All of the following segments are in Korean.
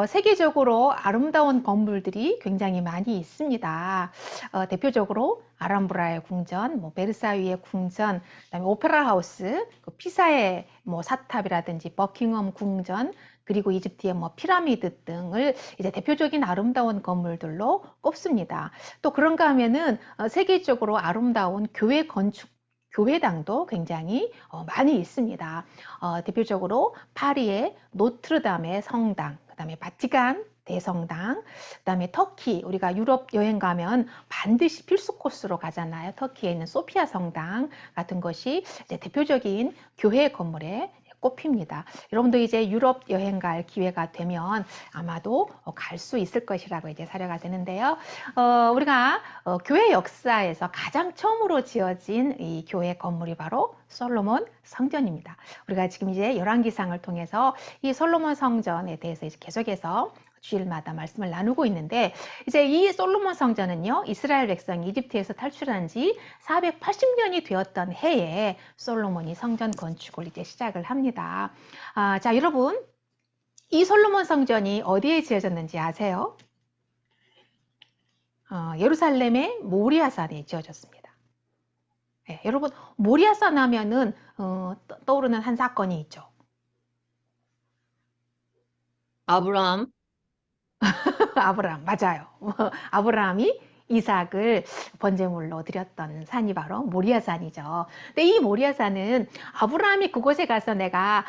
세계적으로 아름다운 건물들이 굉장히 많이 있습니다. 대표적으로 아람브라의 궁전, 뭐 베르사유의 궁전, 그다음에 오페라 하우스, 그 피사의 뭐 사탑이라든지 버킹엄 궁전, 그리고 이집트의 뭐 피라미드 등을 이제 대표적인 아름다운 건물들로 꼽습니다. 또 그런가 하면은 세계적으로 아름다운 교회 건축 교회당도 굉장히 많이 있습니다. 대표적으로 파리의 노트르담의 성당, 그다음에 바티칸 대성당, 그다음에 터키, 우리가 유럽 여행 가면 반드시 필수 코스로 가잖아요. 터키에 있는 소피아 성당 같은 것이 이제 대표적인 교회 건물에 꼽힙니다. 여러분도 이제 유럽 여행 갈 기회가 되면 아마도 갈 수 있을 것이라고 이제 사려가 되는데요. 우리가 교회 역사에서 가장 처음으로 지어진 이 교회 건물이 바로 솔로몬 성전입니다. 우리가 지금 이제 열왕기상을 통해서 이 솔로몬 성전에 대해서 이제 계속해서 주일마다 말씀을 나누고 있는데, 이제 이 솔로몬 성전은요, 이스라엘 백성이 이집트에서 탈출한 지 480년이 되었던 해에 솔로몬이 성전 건축을 이제 시작을 합니다. 자, 여러분, 이 솔로몬 성전이 어디에 지어졌는지 아세요? 예루살렘의 모리아산에 지어졌습니다. 네, 여러분, 모리아산 하면은 떠오르는 한 사건이 있죠. 아브라함. 아브라함, 맞아요. 아브라함이 이삭을 번제물로 드렸던 산이 바로 모리아산이죠. 근데 이 모리아산은 아브라함이 그곳에 가서 내가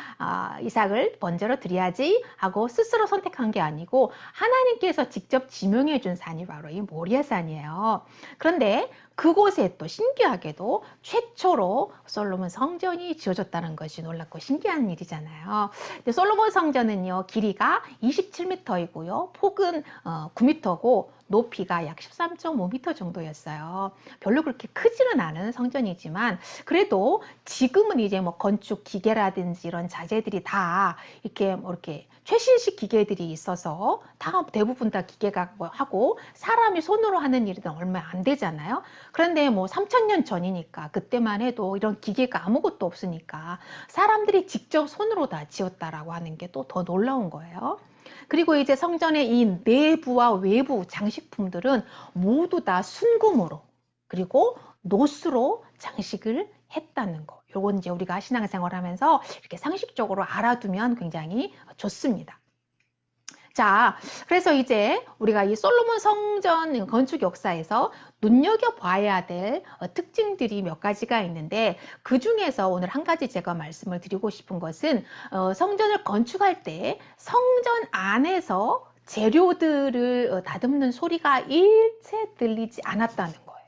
이삭을 번제로 드려야지 하고 스스로 선택한 게 아니고 하나님께서 직접 지명해 준 산이 바로 이 모리아산이에요. 그런데 그곳에 또 신기하게도 최초로 솔로몬 성전이 지어졌다는 것이 놀랍고 신기한 일이잖아요. 솔로몬 성전은요, 길이가 27m이고요, 폭은 9m고 높이가 약 13.5m 정도였어요. 별로 그렇게 크지는 않은 성전이지만 그래도 지금은 이제 뭐 건축 기계라든지 이런 자재들이 다 이렇게 뭐 이렇게 최신식 기계들이 있어서 다 대부분 다 기계가 뭐 하고 사람이 손으로 하는 일은 얼마 안 되잖아요. 그런데 뭐 3000년 전이니까 그때만 해도 이런 기계가 아무것도 없으니까 사람들이 직접 손으로 다 지었다라고 하는 게 또 더 놀라운 거예요. 그리고 이제 성전의 이 내부와 외부 장식품들은 모두 다 순금으로 그리고 노수로 장식을 했다는 거. 요건 이제 우리가 신앙생활 하면서 이렇게 상식적으로 알아두면 굉장히 좋습니다. 자, 그래서 이제 우리가 이 솔로몬 성전 건축 역사에서 눈여겨봐야 될 특징들이 몇 가지가 있는데, 그 중에서 오늘 한 가지 제가 말씀을 드리고 싶은 것은 성전을 건축할 때 성전 안에서 재료들을 다듬는 소리가 일체 들리지 않았다는 거예요.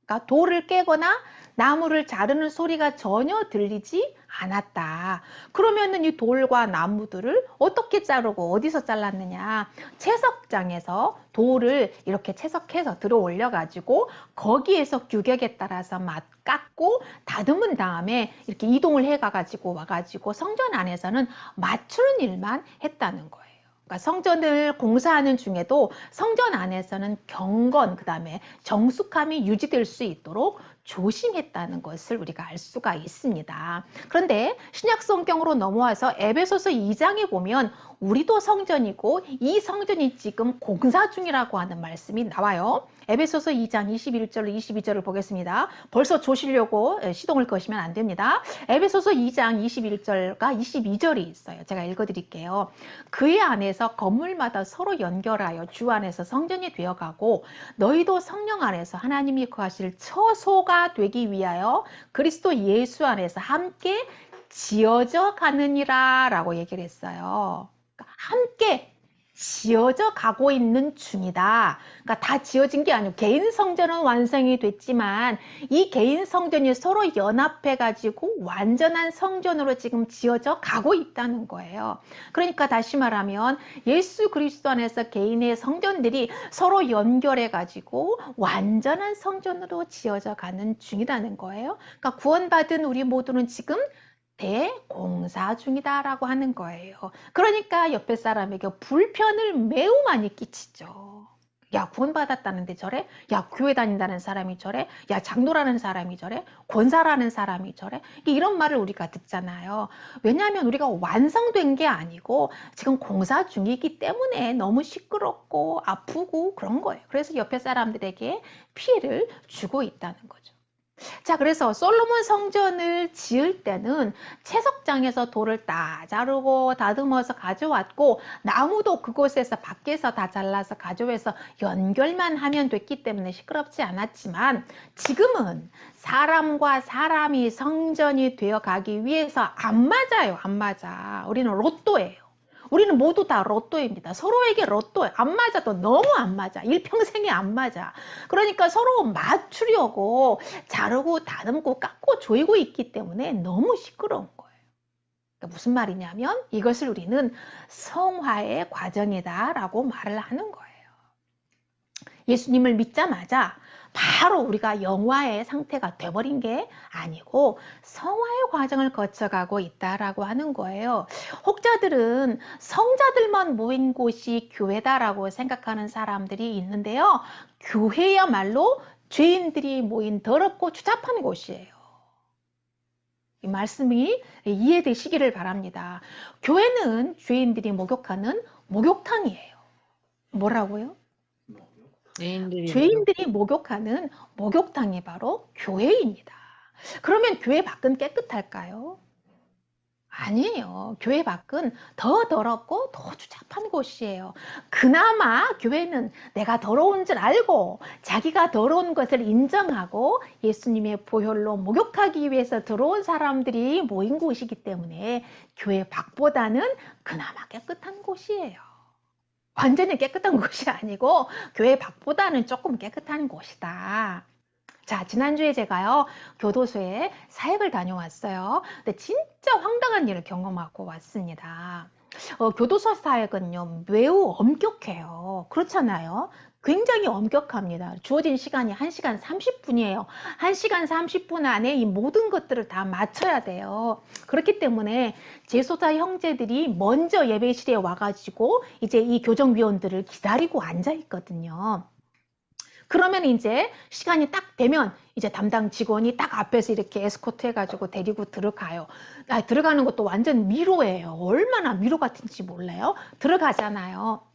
그러니까 돌을 깨거나 나무를 자르는 소리가 전혀 들리지 않았다. 그러면은 이 돌과 나무들을 어떻게 자르고 어디서 잘랐느냐? 채석장에서 돌을 이렇게 채석해서 들어 올려 가지고 거기에서 규격에 따라서 깎고 다듬은 다음에 이렇게 이동을 해 가지고 와 가지고 성전 안에서는 맞추는 일만 했다는 거예요. 그러니까 성전을 공사하는 중에도 성전 안에서는 경건, 그다음에 정숙함이 유지될 수 있도록 조심했다는 것을 우리가 알 수가 있습니다. 그런데 신약 성경으로 넘어와서 에베소서 2장에 보면 우리도 성전이고 이 성전이 지금 공사 중이라고 하는 말씀이 나와요. 에베소서 2장 21절 22절을 보겠습니다. 벌써 조시려고 시동을 거시면 안 됩니다. 에베소서 2장 21절과 22절이 있어요. 제가 읽어드릴게요. 그의 안에서 건물마다 서로 연결하여 주 안에서 성전이 되어가고 너희도 성령 안에서 하나님이 거하실 처소가 되기 위하여 그리스도 예수 안에서 함께 지어져 가느니라 라고 얘기를 했어요. 함께 지어져 가고 있는 중이다. 그러니까 다 지어진 게 아니고 개인 성전은 완성이 됐지만 이 개인 성전이 서로 연합해 가지고 완전한 성전으로 지금 지어져 가고 있다는 거예요. 그러니까 다시 말하면 예수 그리스도 안에서 개인의 성전들이 서로 연결해 가지고 완전한 성전으로 지어져 가는 중이라는 거예요. 그러니까 구원받은 우리 모두는 지금 대공사 중이다라고 하는 거예요. 그러니까 옆에 사람에게 불편을 매우 많이 끼치죠. 야, 구원받았다는데 저래? 야, 교회 다닌다는 사람이 저래? 야, 장로라는 사람이 저래? 권사라는 사람이 저래? 이런 말을 우리가 듣잖아요. 왜냐하면 우리가 완성된 게 아니고 지금 공사 중이기 때문에 너무 시끄럽고 아프고 그런 거예요. 그래서 옆에 사람들에게 피해를 주고 있다는 거죠. 자, 그래서 솔로몬 성전을 지을 때는 채석장에서 돌을 다 자르고 다듬어서 가져왔고, 나무도 그곳에서 밖에서 다 잘라서 가져와서 연결만 하면 됐기 때문에 시끄럽지 않았지만, 지금은 사람과 사람이 성전이 되어 가기 위해서 안 맞아요. 안 맞아. 우리는 로또예요. 우리는 모두 다 로또입니다. 서로에게 로또예요. 안 맞아도 너무 안 맞아. 일평생에 안 맞아. 그러니까 서로 맞추려고 자르고 다듬고 깎고 조이고 있기 때문에 너무 시끄러운 거예요. 그러니까 무슨 말이냐면 이것을 우리는 성화의 과정이다라고 말을 하는 거예요. 예수님을 믿자마자 바로 우리가 영화의 상태가 돼버린 게 아니고 성화의 과정을 거쳐가고 있다라고 하는 거예요. 혹자들은 성자들만 모인 곳이 교회다라고 생각하는 사람들이 있는데요. 교회야말로 죄인들이 모인 더럽고 추잡한 곳이에요. 이 말씀이 이해되시기를 바랍니다. 교회는 죄인들이 목욕하는 목욕탕이에요. 뭐라고요? 죄인들이 죄인들이 목욕하는 목욕탕이 바로 교회입니다. 그러면 교회 밖은 깨끗할까요? 아니에요. 교회 밖은 더 더럽고 더 추잡한 곳이에요. 그나마 교회는 내가 더러운 줄 알고 자기가 더러운 것을 인정하고 예수님의 보혈로 목욕하기 위해서 들어온 사람들이 모인 곳이기 때문에 교회 밖보다는 그나마 깨끗한 곳이에요. 완전히 깨끗한 곳이 아니고 교회 밖보다는 조금 깨끗한 곳이다. 자, 지난주에 제가요, 교도소에 사역을 다녀왔어요. 근데 진짜 황당한 일을 경험하고 왔습니다. 교도소 사역은요, 매우 엄격해요. 그렇잖아요. 굉장히 엄격합니다. 주어진 시간이 1시간 30분이에요. 1시간 30분 안에 이 모든 것들을 다 마쳐야 돼요. 그렇기 때문에 재소자 형제들이 먼저 예배실에 와가지고 이제 이 교정위원들을 기다리고 앉아 있거든요. 그러면 이제 시간이 딱 되면 이제 담당 직원이 딱 앞에서 이렇게 에스코트 해가지고 데리고 들어가요. 들어가는 것도 완전 미로예요. 얼마나 미로 같은지 몰라요? 들어가잖아요.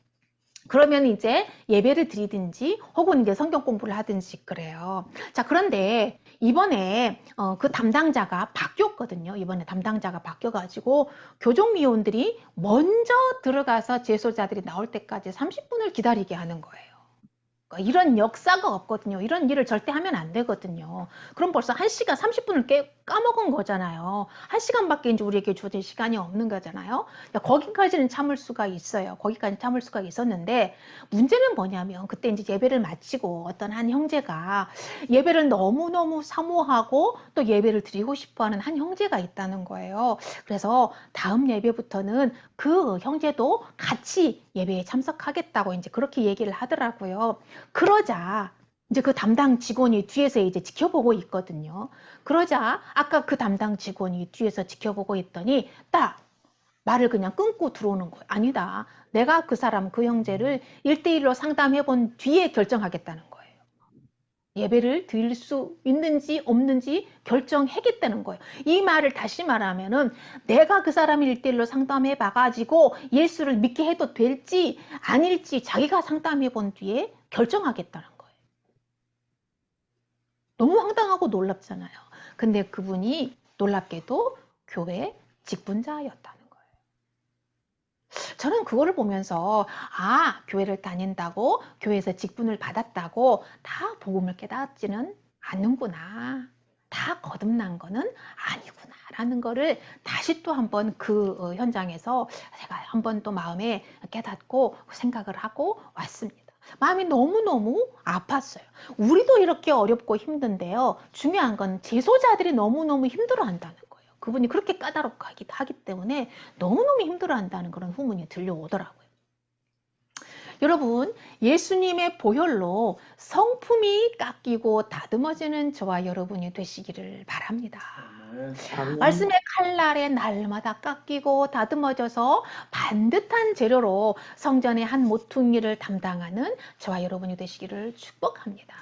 그러면 이제 예배를 드리든지 혹은 이제 성경 공부를 하든지 그래요. 자, 그런데 이번에 그 담당자가 바뀌었거든요. 이번에 담당자가 바뀌어가지고 교정위원들이 먼저 들어가서 재소자들이 나올 때까지 30분을 기다리게 하는 거예요. 이런 역사가 없거든요. 이런 일을 절대 하면 안 되거든요. 그럼 벌써 1시간 30분을 까먹은 거잖아요. 1시간밖에 이제 우리에게 주어진 시간이 없는 거잖아요. 거기까지는 참을 수가 있어요. 거기까지 참을 수가 있었는데 문제는 뭐냐면 그때 이제 예배를 마치고 어떤 한 형제가 예배를 너무너무 사모하고 또 예배를 드리고 싶어하는 한 형제가 있다는 거예요. 그래서 다음 예배부터는 그 형제도 같이 예배에 참석하겠다고 이제 그렇게 얘기를 하더라고요. 그러자 이제 그 담당 직원이 뒤에서 이제 지켜보고 있거든요. 그러자 아까 그 담당 직원이 뒤에서 지켜보고 있더니 딱 말을 그냥 끊고 들어오는 거예요. 아니다. 내가 그 사람, 그 형제를 1대1로 상담해 본 뒤에 결정하겠다는 거예요. 예배를 드릴 수 있는지 없는지 결정하겠다는 거예요. 이 말을 다시 말하면은 내가 그 사람을 1대1로 상담해 봐가지고 예수를 믿게 해도 될지 아닐지 자기가 상담해 본 뒤에 결정하겠다는 거예요. 너무 황당하고 놀랍잖아요. 근데 그분이 놀랍게도 교회 직분자였다는 거예요. 저는 그거를 보면서 교회를 다닌다고 교회에서 직분을 받았다고 다 복음을 깨닫지는 않는구나. 다 거듭난 거는 아니구나 라는 거를 다시 또 한번 그 현장에서 제가 한번 또 마음에 깨닫고 생각을 하고 왔습니다. 마음이 너무너무 아팠어요. 우리도 이렇게 어렵고 힘든데요. 중요한 건 재소자들이 너무너무 힘들어한다는 거예요. 그분이 그렇게 까다롭고 하기 때문에 너무너무 힘들어한다는 그런 후문이 들려오더라고요. 여러분, 예수님의 보혈로 성품이 깎이고 다듬어지는 저와 여러분이 되시기를 바랍니다. 말씀의 칼날에 날마다 깎이고 다듬어져서 반듯한 재료로 성전의 한 모퉁이를 담당하는 저와 여러분이 되시기를 축복합니다.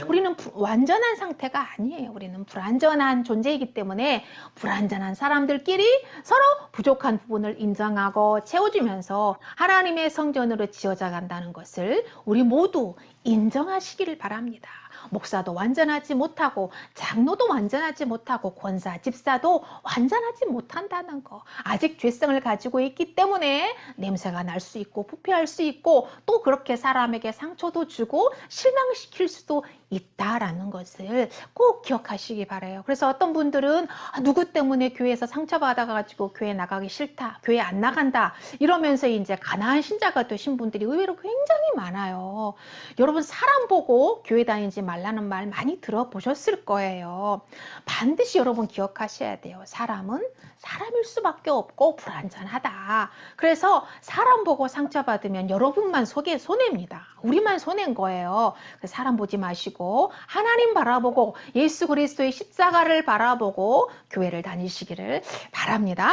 우리는 완전한 상태가 아니에요. 우리는 불완전한 존재이기 때문에 불완전한 사람들끼리 서로 부족한 부분을 인정하고 채워주면서 하나님의 성전으로 지어져 간다는 것을 우리 모두 인정하시기를 바랍니다. 목사도 완전하지 못하고 장로도 완전하지 못하고 권사, 집사도 완전하지 못한다는 거. 아직 죄성을 가지고 있기 때문에 냄새가 날 수 있고 부패할 수 있고 또 그렇게 사람에게 상처도 주고 실망시킬 수도 있다라는 것을 꼭 기억하시기 바라요. 그래서 어떤 분들은 누구 때문에 교회에서 상처받아가지고 교회 나가기 싫다, 교회 안 나간다 이러면서 이제 가난한 신자가 되신 분들이 의외로 굉장히 많아요. 여러분 사람 보고 교회 다니지 말라는 말 많이 들어보셨을 거예요. 반드시 여러분 기억하셔야 돼요. 사람은 사람일 수밖에 없고 불완전하다. 그래서 사람 보고 상처받으면 여러분만 손해입니다. 우리만 손해인 거예요. 사람 보지 마시고 하나님 바라보고 예수 그리스도의 십자가를 바라보고 교회를 다니시기를 바랍니다.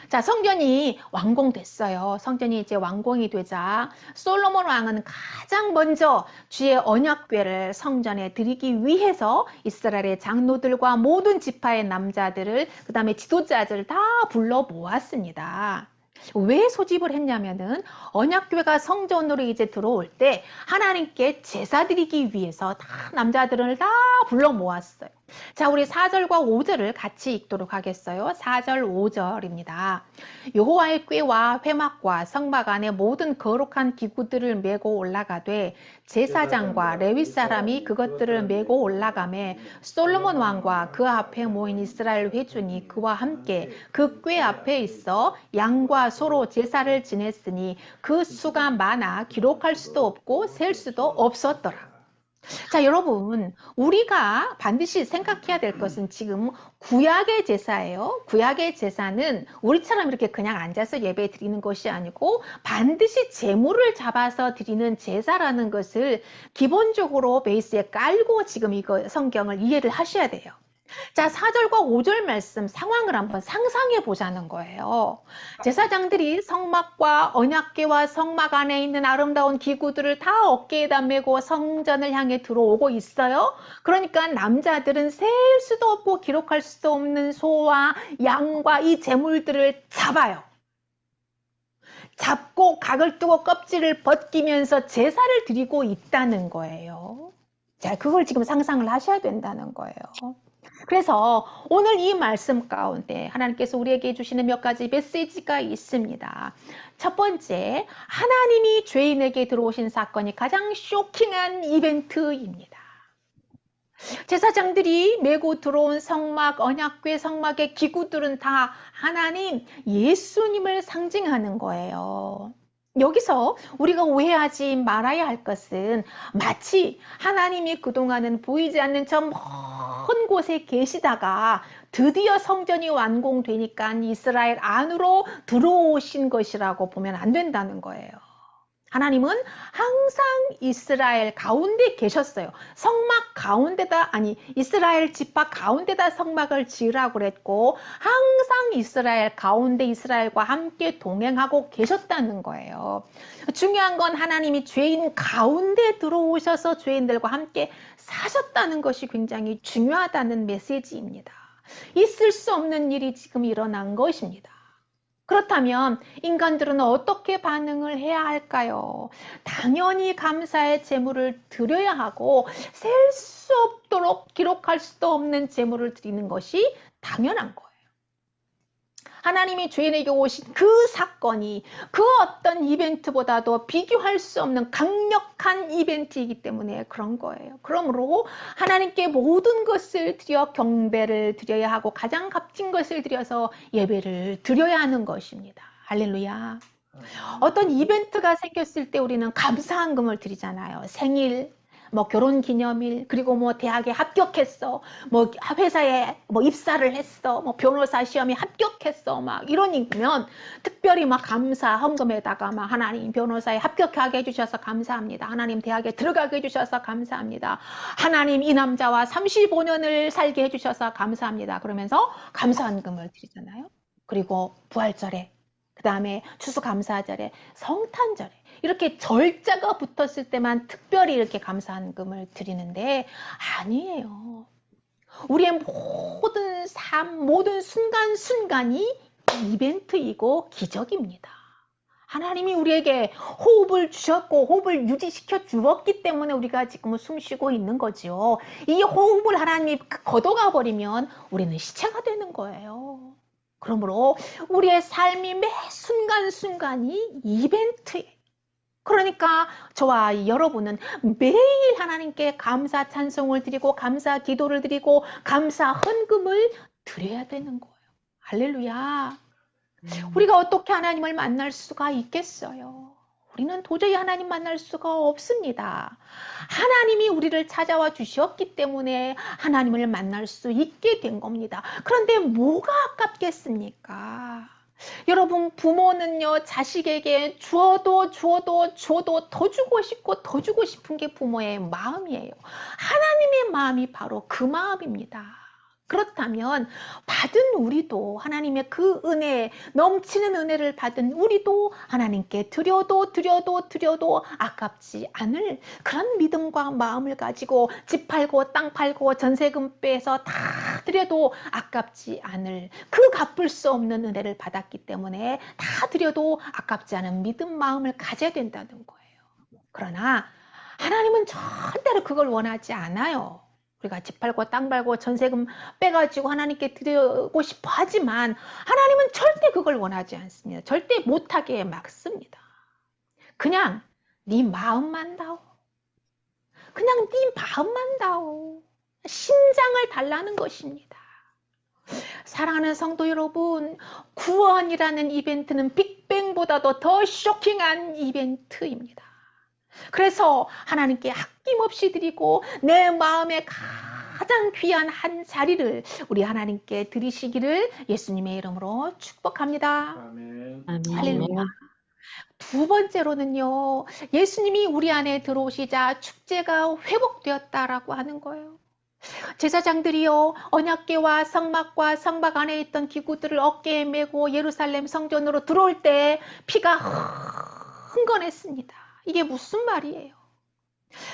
자, 성전이 완공됐어요. 성전이 이제 완공이 되자 솔로몬 왕은 가장 먼저 주의 언약궤를 성전에 드리기 위해서 이스라엘의 장로들과 모든 지파의 남자들을 그 다음에 지도자들을 다 불러 모았습니다. 왜 소집을 했냐면은 언약궤가 성전으로 이제 들어올 때 하나님께 제사 드리기 위해서 다 남자들을 다 불러 모았어요. 자, 우리 4절과 5절을 같이 읽도록 하겠어요. 4절 5절입니다. 여호와의 궤와 회막과 성막 안에 모든 거룩한 기구들을 메고 올라가되 제사장과 레위 사람이 그것들을 메고 올라가매 솔로몬 왕과 그 앞에 모인 이스라엘 회중이 그와 함께 그 궤 앞에 있어 양과 소로 제사를 지냈으니 그 수가 많아 기록할 수도 없고 셀 수도 없었더라. 자, 여러분, 우리가 반드시 생각해야 될 것은 지금 구약의 제사예요. 구약의 제사는 우리처럼 이렇게 그냥 앉아서 예배 드리는 것이 아니고 반드시 제물을 잡아서 드리는 제사라는 것을 기본적으로 베이스에 깔고 지금 이거 성경을 이해를 하셔야 돼요. 자, 4절과 5절 말씀 상황을 한번 상상해 보자는 거예요. 제사장들이 성막과 언약궤와 성막 안에 있는 아름다운 기구들을 다 어깨에다 메고 성전을 향해 들어오고 있어요. 그러니까 남자들은 셀 수도 없고 기록할 수도 없는 소와 양과 이 제물들을 잡아요. 잡고 각을 뜨고 껍질을 벗기면서 제사를 드리고 있다는 거예요. 자, 그걸 지금 상상을 하셔야 된다는 거예요. 그래서 오늘 이 말씀 가운데 하나님께서 우리에게 주시는 몇 가지 메시지가 있습니다. 첫 번째, 하나님이 죄인에게 들어오신 사건이 가장 쇼킹한 이벤트입니다. 제사장들이 메고 들어온 성막, 언약궤 성막의 기구들은 다 하나님, 예수님을 상징하는 거예요. 여기서 우리가 오해하지 말아야 할 것은 마치 하나님이 그동안은 보이지 않는 저 먼 곳에 계시다가 드디어 성전이 완공되니까 이스라엘 안으로 들어오신 것이라고 보면 안 된다는 거예요. 하나님은 항상 이스라엘 가운데 계셨어요. 성막 가운데다, 아니 이스라엘 지파 가운데다 성막을 지으라고 그랬고 항상 이스라엘 가운데 이스라엘과 함께 동행하고 계셨다는 거예요. 중요한 건 하나님이 죄인 가운데 들어오셔서 죄인들과 함께 사셨다는 것이 굉장히 중요하다는 메시지입니다. 있을 수 없는 일이 지금 일어난 것입니다. 그렇다면 인간들은 어떻게 반응을 해야 할까요? 당연히 감사의 제물을 드려야 하고 셀 수 없도록 기록할 수도 없는 제물을 드리는 것이 당연한 거예요. 하나님이 죄인에게 오신 그 사건이 그 어떤 이벤트보다도 비교할 수 없는 강력한 이벤트이기 때문에 그런 거예요. 그러므로 하나님께 모든 것을 드려 경배를 드려야 하고 가장 값진 것을 드려서 예배를 드려야 하는 것입니다. 할렐루야. 어떤 이벤트가 생겼을 때 우리는 감사한금을 드리잖아요. 생일, 뭐 결혼기념일, 그리고 뭐 대학에 합격했어, 뭐 회사에 뭐 입사를 했어, 뭐 변호사 시험에 합격했어, 막 이러니면 특별히 막 감사 헌금에다가 막 하나님 변호사에 합격하게 해주셔서 감사합니다. 하나님 대학에 들어가게 해주셔서 감사합니다. 하나님 이 남자와 35년을 살게 해주셔서 감사합니다. 그러면서 감사헌금을 드리잖아요. 그리고 부활절에, 그 다음에 추수감사절에, 성탄절에 이렇게 절자가 붙었을 때만 특별히 이렇게 감사헌금을 드리는데 아니에요. 우리의 모든 삶, 모든 순간순간이 이벤트이고 기적입니다. 하나님이 우리에게 호흡을 주셨고 호흡을 유지시켜 주었기 때문에 우리가 지금 숨 쉬고 있는 거죠. 이 호흡을 하나님이 걷어가 버리면 우리는 시체가 되는 거예요. 그러므로 우리의 삶이 매 순간순간이 이벤트예요. 그러니까 저와 여러분은 매일 하나님께 감사 찬송을 드리고 감사 기도를 드리고 감사 헌금을 드려야 되는 거예요. 할렐루야. 우리가 어떻게 하나님을 만날 수가 있겠어요? 우리는 도저히 하나님 만날 수가 없습니다. 하나님이 우리를 찾아와 주셨기 때문에 하나님을 만날 수 있게 된 겁니다. 그런데 뭐가 아깝겠습니까? 여러분, 부모는요, 자식에게 주어도 더 주고 싶고 더 주고 싶은 게 부모의 마음이에요. 하나님의 마음이 바로 그 마음입니다. 그렇다면 받은 우리도 하나님의 그 은혜, 넘치는 은혜를 받은 우리도 하나님께 드려도 아깝지 않을 그런 믿음과 마음을 가지고 집 팔고 땅 팔고 전세금 빼서 다 드려도 아깝지 않을 그 갚을 수 없는 은혜를 받았기 때문에 다 드려도 아깝지 않은 믿음 마음을 가져야 된다는 거예요. 그러나 하나님은 절대로 그걸 원하지 않아요. 우리가 집 팔고 땅 팔고 전세금 빼가지고 하나님께 드리고 싶어 하지만 하나님은 절대 그걸 원하지 않습니다. 절대 못하게 막습니다. 그냥 네 마음만 다오. 그냥 네 마음만 다오. 심장을 달라는 것입니다. 사랑하는 성도 여러분, 구원이라는 이벤트는 빅뱅보다도 더 쇼킹한 이벤트입니다. 그래서 하나님께 아낌없이 드리고 내 마음에 가장 귀한 한 자리를 우리 하나님께 드리시기를 예수님의 이름으로 축복합니다. 아멘. 할렐루야. 두 번째로는요, 예수님이 우리 안에 들어오시자 축제가 회복되었다라고 하는 거예요. 제사장들이요, 언약궤와 성막과 성막 안에 있던 기구들을 어깨에 메고 예루살렘 성전으로 들어올 때 피가 흥건했습니다. 이게 무슨 말이에요?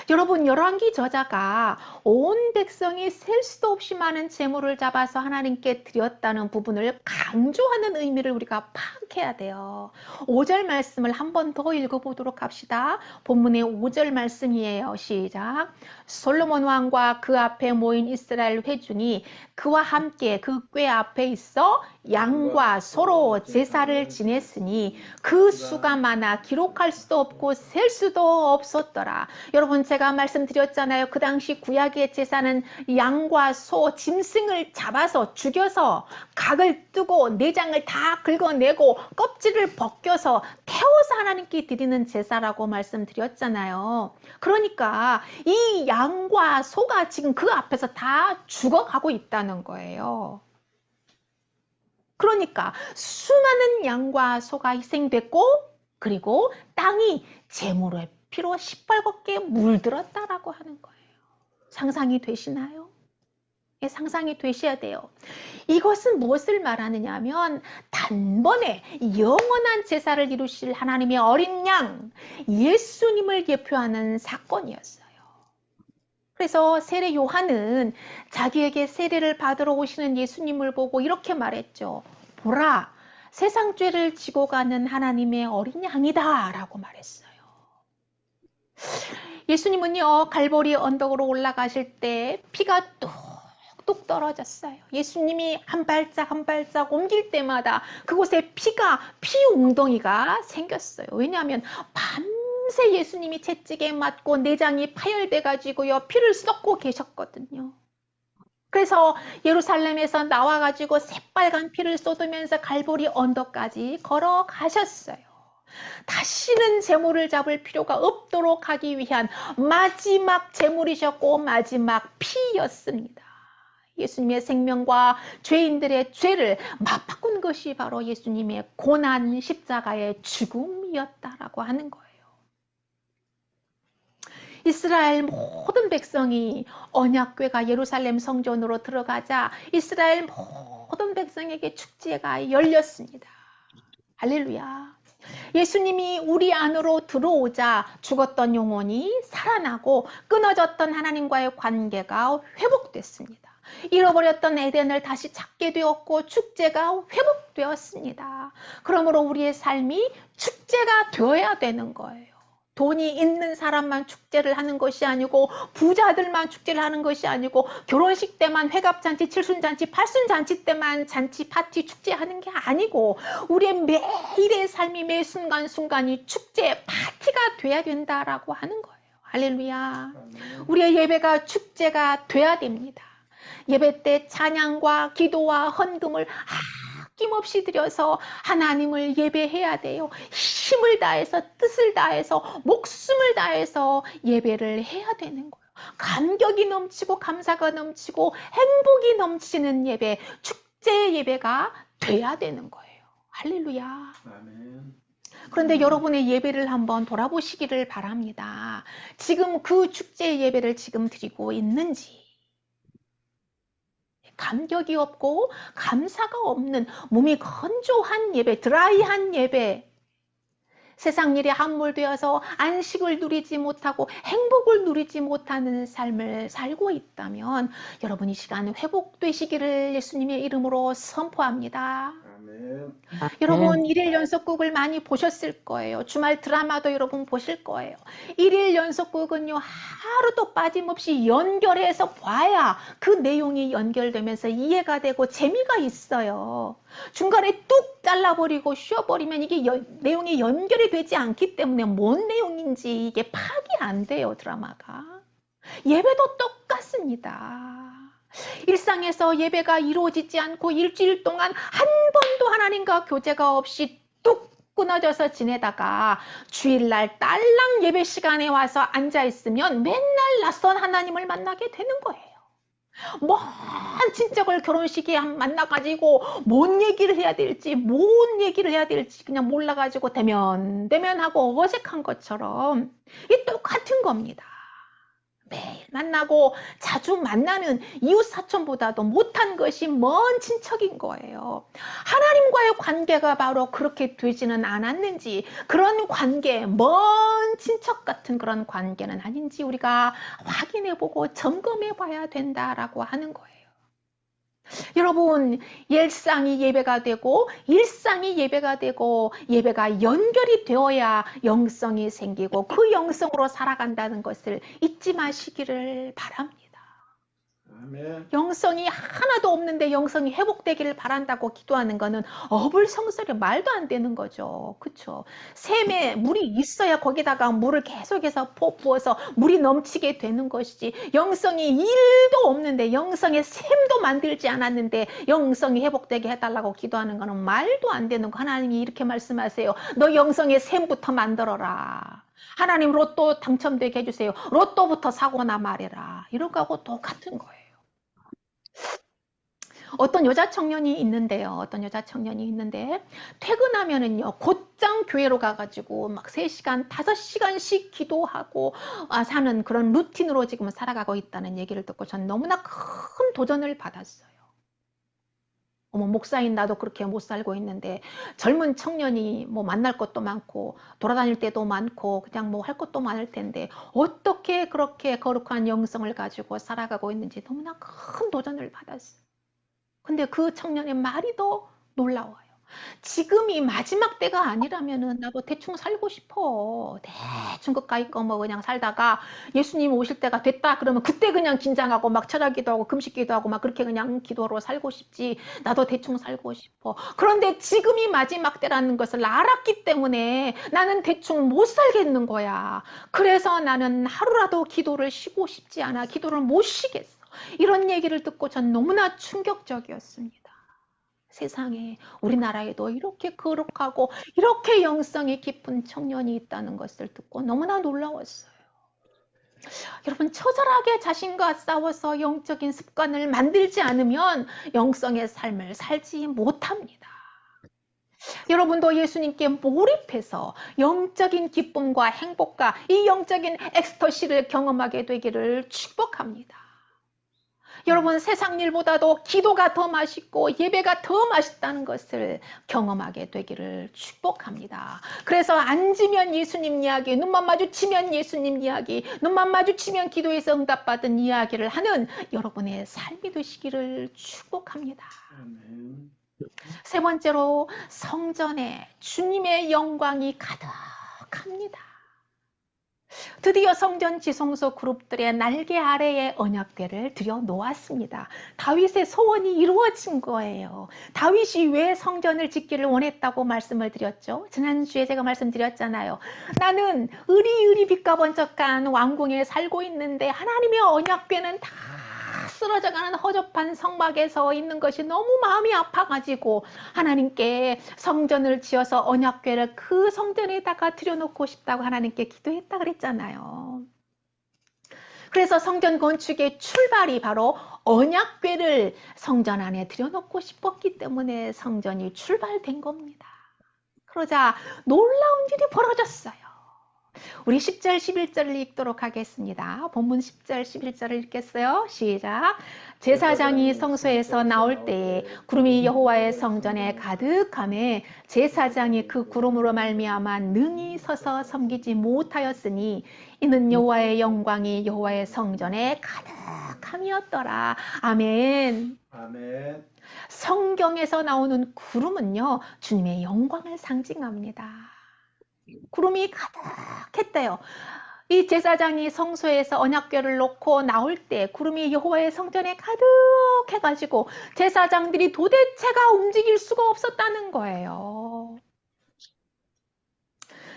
여러분, 열왕기 저자가 온 백성이 셀 수도 없이 많은 재물을 잡아서 하나님께 드렸다는 부분을 강조하는 의미를 우리가 파악해야 돼요. 5절 말씀을 한 번 더 읽어보도록 합시다. 본문의 5절 말씀이에요. 시작. 솔로몬 왕과 그 앞에 모인 이스라엘 회중이 그와 함께 그 궤 앞에 있어 양과 소로 제사를 지냈으니 그 수가 많아 기록할 수도 없고 셀 수도 없었더라. 여러분, 제가 말씀드렸잖아요. 그 당시 구약의 제사는 양과 소, 짐승을 잡아서 죽여서 각을 뜨고 내장을 다 긁어내고 껍질을 벗겨서 태워서 하나님께 드리는 제사라고 말씀드렸잖아요. 그러니까 이 양과 소가 지금 그 앞에서 다 죽어가고 있다는 거예요. 그러니까 수많은 양과 소가 희생됐고 그리고 땅이 재물의 피로 시뻘겋게 물들었다라고 하는 거예요. 상상이 되시나요? 예, 상상이 되셔야 돼요. 이것은 무엇을 말하느냐 하면 단번에 영원한 제사를 이루실 하나님의 어린 양 예수님을 예표하는 사건이었어요. 그래서 세례 요한은 자기에게 세례를 받으러 오시는 예수님을 보고 이렇게 말했죠. 보라, 세상 죄를 지고 가는 하나님의 어린 양이다 라고 말했어요. 예수님은요, 갈보리 언덕으로 올라가실 때 피가 뚝뚝 떨어졌어요. 예수님이 한 발짝 한 발짝 옮길 때마다 그곳에 피 웅덩이가 생겼어요. 왜냐하면 밤새 예수님이 채찍에 맞고 내장이 파열돼 가지고요, 피를 쏟고 계셨거든요. 그래서 예루살렘에서 나와가지고 새빨간 피를 쏟으면서 갈보리 언덕까지 걸어가셨어요. 다시는 재물을 잡을 필요가 없도록 하기 위한 마지막 재물이셨고 마지막 피였습니다. 예수님의 생명과 죄인들의 죄를 맞바꾼 것이 바로 예수님의 고난 십자가의 죽음이었다라고 하는 거예요. 이스라엘 모든 백성이 언약궤가 예루살렘 성전으로 들어가자 이스라엘 모든 백성에게 축제가 열렸습니다. 할렐루야. 예수님이 우리 안으로 들어오자 죽었던 영혼이 살아나고 끊어졌던 하나님과의 관계가 회복됐습니다. 잃어버렸던 에덴을 다시 찾게 되었고 축제가 회복되었습니다. 그러므로 우리의 삶이 축제가 되어야 되는 거예요. 돈이 있는 사람만 축제를 하는 것이 아니고 부자들만 축제를 하는 것이 아니고 결혼식 때만 회갑잔치, 칠순잔치, 팔순잔치 때만 잔치, 파티, 축제하는 게 아니고 우리의 매일의 삶이 매 순간순간이 축제, 파티가 돼야 된다라고 하는 거예요. 할렐루야. 우리의 예배가 축제가 돼야 됩니다. 예배 때 찬양과 기도와 헌금을 아낌없이 드려서 하나님을 예배해야 돼요. 힘을 다해서 뜻을 다해서 목숨을 다해서 예배를 해야 되는 거예요. 감격이 넘치고 감사가 넘치고 행복이 넘치는 예배, 축제 예배가 돼야 되는 거예요. 할렐루야. 아멘. 그런데 여러분의 예배를 한번 돌아보시기를 바랍니다. 지금 그 축제 예배를 지금 드리고 있는지, 감격이 없고 감사가 없는 몸이 건조한 예배, 드라이한 예배, 세상 일에 함몰되어서 안식을 누리지 못하고 행복을 누리지 못하는 삶을 살고 있다면 여러분 이 시간 회복되시기를 예수님의 이름으로 선포합니다. 아멘. 여러분 일일 연속극을 많이 보셨을 거예요. 주말 드라마도 여러분 보실 거예요. 일일 연속극은요 하루도 빠짐없이 연결해서 봐야 그 내용이 연결되면서 이해가 되고 재미가 있어요. 중간에 뚝 잘라버리고 쉬어버리면 이게 내용이 연결이 되지 않기 때문에 뭔 내용인지 이게 파악이 안 돼요. 드라마가. 예배도 똑같습니다. 일상에서 예배가 이루어지지 않고 일주일 동안 한 번도 하나님과 교제가 없이 뚝 끊어져서 지내다가 주일날 딸랑 예배 시간에 와서 앉아있으면 맨날 낯선 하나님을 만나게 되는 거예요. 뭔 친척을 결혼식에 만나가지고 뭔 얘기를 해야 될지 뭔 얘기를 해야 될지 그냥 몰라가지고 대면하고 어색한 것처럼 이 똑같은 겁니다. 매일 만나고 자주 만나는 이웃 사촌보다도 못한 것이 먼 친척인 거예요. 하나님과의 관계가 바로 그렇게 되지는 않았는지 그런 관계, 먼 친척 같은 그런 관계는 아닌지 우리가 확인해보고 점검해봐야 된다라고 하는 거예요. 여러분 일상이 예배가 되고 일상이 예배가 되고 예배가 연결이 되어야 영성이 생기고 그 영성으로 살아간다는 것을 잊지 마시기를 바랍니다. 아멘. 영성이 하나도 없는데 영성이 회복되기를 바란다고 기도하는 거는 어불성설이 말도 안 되는 거죠. 그렇죠? 샘에 물이 있어야 거기다가 물을 계속해서 부어서 물이 넘치게 되는 것이지 영성이 1도 없는데 영성의 샘도 만들지 않았는데 영성이 회복되게 해달라고 기도하는 거는 말도 안 되는 거. 하나님이 이렇게 말씀하세요. 너 영성의 샘부터 만들어라. 하나님 로또 당첨되게 해주세요. 로또부터 사고나 말해라. 이런 거하고 똑같은 거예요. 어떤 여자 청년이 있는데요. 퇴근하면은요, 곧장 교회로 가가지고 막 3시간, 5시간씩 기도하고 사는 그런 루틴으로 지금 살아가고 있다는 얘기를 듣고 전 너무나 큰 도전을 받았어요. 어머, 목사인 나도 그렇게 못 살고 있는데 젊은 청년이 뭐 만날 것도 많고 돌아다닐 때도 많고 그냥 뭐 할 것도 많을 텐데 어떻게 그렇게 거룩한 영성을 가지고 살아가고 있는지 너무나 큰 도전을 받았어요. 근데 그 청년의 말이 더 놀라워요. 지금이 마지막 때가 아니라면은 나도 대충 살고 싶어. 대충 그까이 거 뭐 그냥 살다가 예수님 오실 때가 됐다 그러면 그때 그냥 긴장하고 막 철학기도 하고 금식기도 하고 막 그렇게 그냥 기도로 살고 싶지. 나도 대충 살고 싶어. 그런데 지금이 마지막 때라는 것을 알았기 때문에 나는 대충 못 살겠는 거야. 그래서 나는 하루라도 기도를 쉬고 싶지 않아. 기도를 못 쉬겠어. 이런 얘기를 듣고 전 너무나 충격적이었습니다. 세상에 우리나라에도 이렇게 거룩하고 이렇게 영성이 깊은 청년이 있다는 것을 듣고 너무나 놀라웠어요. 여러분, 처절하게 자신과 싸워서 영적인 습관을 만들지 않으면 영성의 삶을 살지 못합니다. 여러분도 예수님께 몰입해서 영적인 기쁨과 행복과 이 영적인 엑스터시를 경험하게 되기를 축복합니다. 여러분, 세상 일보다도 기도가 더 맛있고 예배가 더 맛있다는 것을 경험하게 되기를 축복합니다. 그래서 앉으면 예수님 이야기, 눈만 마주치면 예수님 이야기, 눈만 마주치면 기도에서 응답받은 이야기를 하는 여러분의 삶이 되시기를 축복합니다. 아멘. 세 번째로, 성전에 주님의 영광이 가득합니다. 드디어 성전 지성소 그룹들의 날개 아래에 언약궤를 들여놓았습니다. 다윗의 소원이 이루어진 거예요. 다윗이 왜 성전을 짓기를 원했다고 말씀을 드렸죠? 지난주에 제가 말씀드렸잖아요. 나는 의리의리 빛과 번쩍한 왕궁에 살고 있는데 하나님의 언약궤는 다 쓰러져가는 허접한 성막에 서 있는 것이 너무 마음이 아파가지고 하나님께 성전을 지어서 언약궤를 그 성전에다가 들여놓고 싶다고 하나님께 기도했다 그랬잖아요. 그래서 성전 건축의 출발이 바로 언약궤를 성전 안에 들여놓고 싶었기 때문에 성전이 출발된 겁니다. 그러자 놀라운 일이 벌어졌어요. 우리 10절 11절을 읽도록 하겠습니다. 본문 10절 11절을 읽겠어요. 시작. 제사장이 성소에서 나올 때에 구름이 여호와의 성전에 가득하매 제사장이 그 구름으로 말미암아 능히 서서 섬기지 못하였으니 이는 여호와의 영광이 여호와의 성전에 가득함이었더라. 아멘. 아멘. 성경에서 나오는 구름은요, 주님의 영광을 상징합니다. 구름이 가득했대요. 이 제사장이 성소에서 언약궤를 놓고 나올 때 구름이 여호와의 성전에 가득해가지고 제사장들이 도대체가 움직일 수가 없었다는 거예요.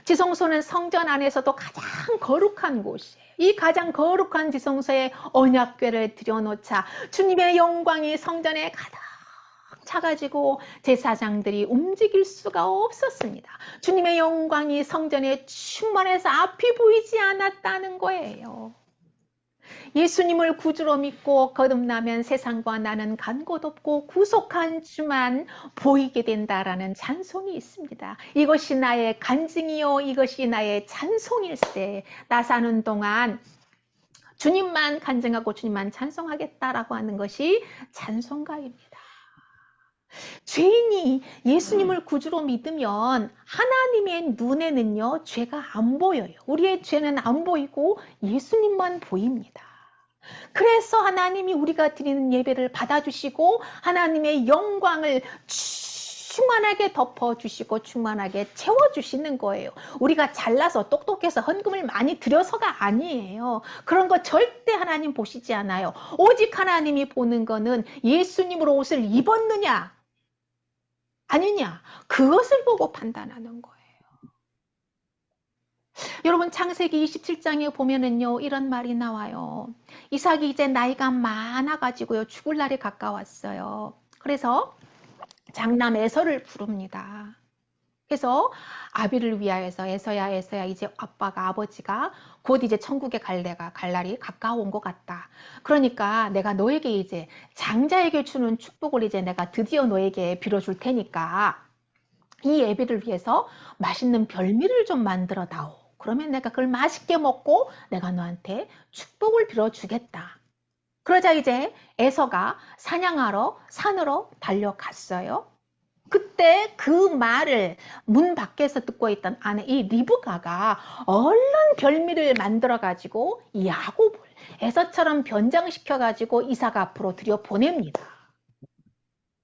지성소는 성전 안에서도 가장 거룩한 곳이에요. 이 가장 거룩한 지성소에 언약궤를 들여놓자 주님의 영광이 성전에 가득 차가지고 제사장들이 움직일 수가 없었습니다. 주님의 영광이 성전에 충만해서 앞이 보이지 않았다는 거예요. 예수님을 구주로 믿고 거듭나면 세상과 나는 간 곳 없고 구속한 주만 보이게 된다라는 찬송이 있습니다. 이것이 나의 간증이요 이것이 나의 찬송일세. 나 사는 동안 주님만 간증하고 주님만 찬송하겠다라고 하는 것이 찬송가입니다. 죄인이 예수님을 구주로 믿으면 하나님의 눈에는요, 죄가 안 보여요. 우리의 죄는 안 보이고 예수님만 보입니다. 그래서 하나님이 우리가 드리는 예배를 받아주시고 하나님의 영광을 충만하게 덮어주시고 충만하게 채워주시는 거예요. 우리가 잘나서 똑똑해서 헌금을 많이 드려서가 아니에요. 그런 거 절대 하나님 보시지 않아요. 오직 하나님이 보는 거는 예수님으로 옷을 입었느냐 아니냐, 그것을 보고 판단하는 거예요. 여러분, 창세기 27장에 보면은요, 이런 말이 나와요. 이삭이 이제 나이가 많아가지고요, 죽을 날이 가까웠어요. 그래서 장남 에서를 부릅니다. 그래서 아비를 위하여서 에서야 이제 아버지가 곧 이제 천국에 갈 날이 가까운 것 같다. 그러니까 내가 너에게 이제 장자에게 주는 축복을 이제 내가 드디어 너에게 빌어줄 테니까 이 예배를 위해서 맛있는 별미를 좀 만들어 다오. 그러면 내가 그걸 맛있게 먹고 내가 너한테 축복을 빌어주겠다. 그러자 이제 에서가 사냥하러 산으로 달려갔어요. 그때 그 말을 문 밖에서 듣고 있던 아내 이 리브가가 얼른 별미를 만들어 가지고 야곱을 에서처럼 변장시켜 가지고 이삭 앞으로 들여보냅니다.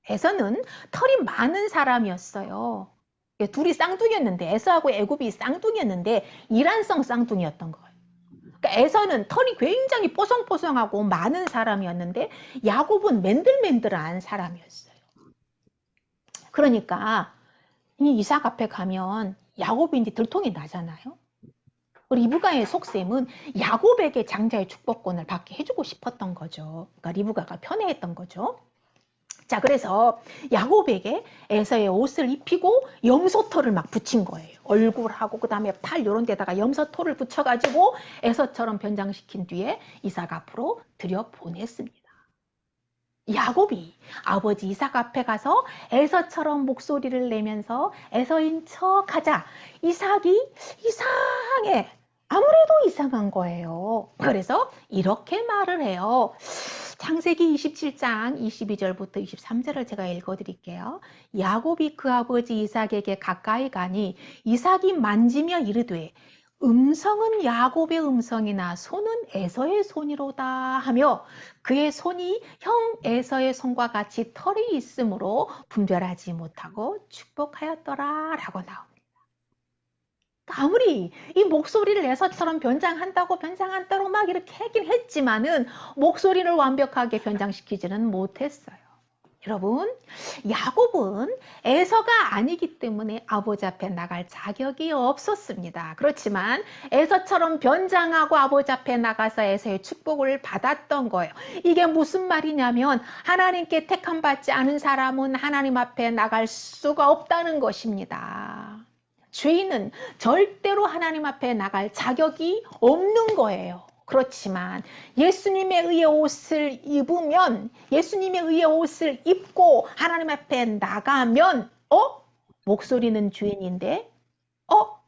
에서는 털이 많은 사람이었어요. 둘이 쌍둥이였는데 에서하고 애굽이 쌍둥이였는데 이란성 쌍둥이였던 거예요. 그러니까 에서는 털이 굉장히 뽀송뽀송하고 많은 사람이었는데 야곱은 맨들맨들한 사람이었어요. 그러니까 이 이삭 앞에 가면 야곱이 이제 들통이 나잖아요. 리브가의 속셈은 야곱에게 장자의 축복권을 받게 해주고 싶었던 거죠. 그러니까 리브가가 편애했던 거죠. 자, 그래서 야곱에게 에서의 옷을 입히고 염소털을 막 붙인 거예요. 얼굴하고 그 다음에 팔 이런 데다가 염소털을 붙여가지고 에서처럼 변장시킨 뒤에 이삭 앞으로 들여보냈습니다. 야곱이 아버지 이삭 앞에 가서 에서처럼 목소리를 내면서 에서인 척하자 이삭이 이상해. 아무래도 이상한 거예요. 그래서 이렇게 말을 해요. 창세기 27장 22절부터 23절을 제가 읽어드릴게요. 야곱이 그 아버지 이삭에게 가까이 가니 이삭이 만지며 이르되 음성은 야곱의 음성이나 손은 에서의 손이로다 하며 그의 손이 형 에서의 손과 같이 털이 있으므로 분별하지 못하고 축복하였더라 라고 나옵니다. 아무리 이 목소리를 에서처럼 변장한다고 막 이렇게 하긴 했지만은 목소리를 완벽하게 변장시키지는 못했어요. 여러분, 야곱은 에서가 아니기 때문에 아버지 앞에 나갈 자격이 없었습니다. 그렇지만 에서처럼 변장하고 아버지 앞에 나가서 에서의 축복을 받았던 거예요. 이게 무슨 말이냐면 하나님께 택함받지 않은 사람은 하나님 앞에 나갈 수가 없다는 것입니다. 죄인은 절대로 하나님 앞에 나갈 자격이 없는 거예요. 그렇지만 예수님의 의의 옷을 입으면, 예수님의 의의 옷을 입고 하나님 앞에 나가면 목소리는 주인인데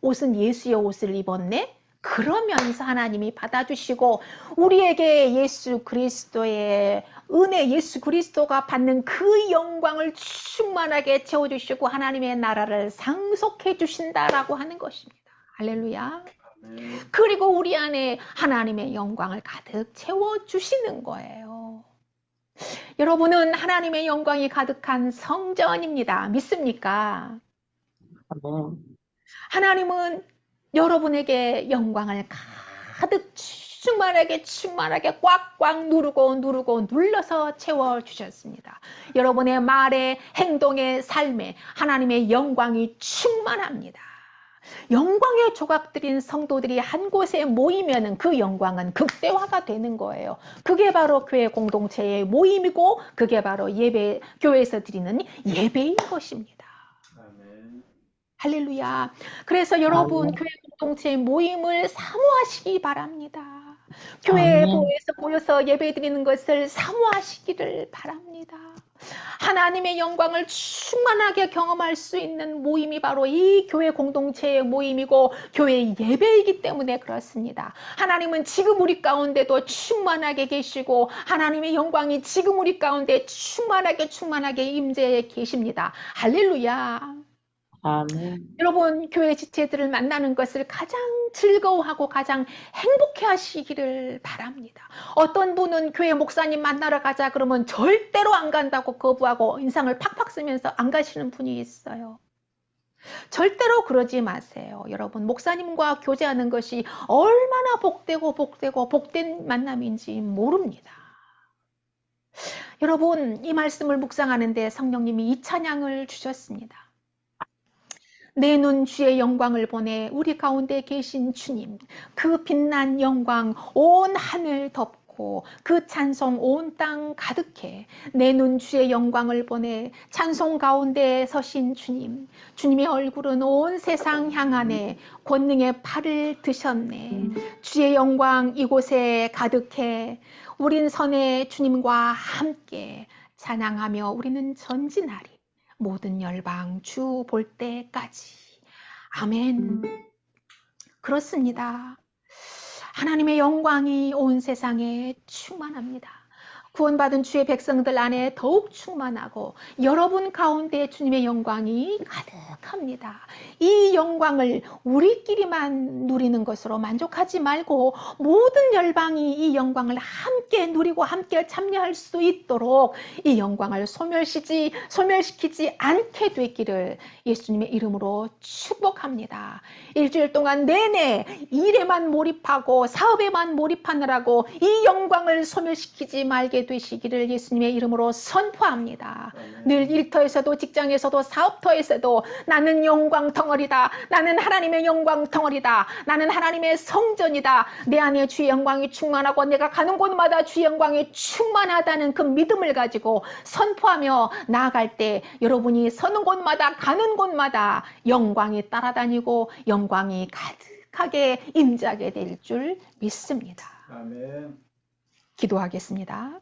옷은 예수의 옷을 입었네? 그러면서 하나님이 받아주시고 우리에게 예수 그리스도의 은혜, 예수 그리스도가 받는 그 영광을 충만하게 채워주시고 하나님의 나라를 상속해 주신다라고 하는 것입니다. 할렐루야. 그리고 우리 안에 하나님의 영광을 가득 채워주시는 거예요. 여러분은 하나님의 영광이 가득한 성전입니다. 믿습니까? 하나님은 여러분에게 영광을 가득 충만하게 꽉꽉 누르고 눌러서 채워주셨습니다. 여러분의 말에, 행동에, 삶에 하나님의 영광이 충만합니다. 영광의 조각들인 성도들이 한 곳에 모이면 그 영광은 극대화가 되는 거예요. 그게 바로 교회 공동체의 모임이고 그게 바로 교회에서 드리는 예배인 것입니다. 아멘. 할렐루야. 그래서 여러분 교회 공동체의 모임을 사모하시기 바랍니다. 교회에서 모여서 예배 드리는 것을 사모하시기를 바랍니다. 하나님의 영광을 충만하게 경험할 수 있는 모임이 바로 이 교회 공동체의 모임이고 교회의 예배이기 때문에 그렇습니다. 하나님은 지금 우리 가운데도 충만하게 계시고 하나님의 영광이 지금 우리 가운데 충만하게 임재해 계십니다. 할렐루야. 아멘. 여러분 교회 지체들을 만나는 것을 가장 즐거워하고 가장 행복해 하시기를 바랍니다. 어떤 분은 교회 목사님 만나러 가자 그러면 절대로 안 간다고 거부하고 인상을 팍팍 쓰면서 안 가시는 분이 있어요. 절대로 그러지 마세요. 여러분 목사님과 교제하는 것이 얼마나 복된 만남인지 모릅니다. 여러분 이 말씀을 묵상하는데 성령님이 이 찬양을 주셨습니다. 내 눈 주의 영광을 보내 우리 가운데 계신 주님, 그 빛난 영광 온 하늘 덮고 그 찬송 온 땅 가득해. 내 눈 주의 영광을 보내 찬송 가운데 서신 주님, 주님의 얼굴은 온 세상 향하네. 권능의 팔을 드셨네. 주의 영광 이곳에 가득해. 우린 선의 주님과 함께 찬양하며 우리는 전진하리. 모든 열방 주 볼 때까지. 아멘. 그렇습니다. 하나님의 영광이 온 세상에 충만합니다. 구원받은 주의 백성들 안에 더욱 충만하고 여러분 가운데 주님의 영광이 가득합니다. 이 영광을 우리끼리만 누리는 것으로 만족하지 말고 모든 열방이 이 영광을 함께 누리고 함께 참여할 수 있도록 이 영광을 소멸시키지 않게 되기를 예수님의 이름으로 축복합니다. 일주일 동안 내내 일에만 몰입하고 사업에만 몰입하느라고 이 영광을 소멸시키지 말게 있게 되시기를 예수님의 이름으로 선포합니다. 아멘. 늘 일터에서도 직장에서도 사업터에서도 나는 영광 덩어리다. 나는 하나님의 영광 덩어리다. 나는 하나님의 성전이다. 내 안에 주의 영광이 충만하고 내가 가는 곳마다 주의 영광이 충만하다는 그 믿음을 가지고 선포하며 나아갈 때 여러분이 서는 곳마다 가는 곳마다 영광이 따라다니고 영광이 가득하게 임재하게 될 줄 믿습니다. 아멘. 기도하겠습니다.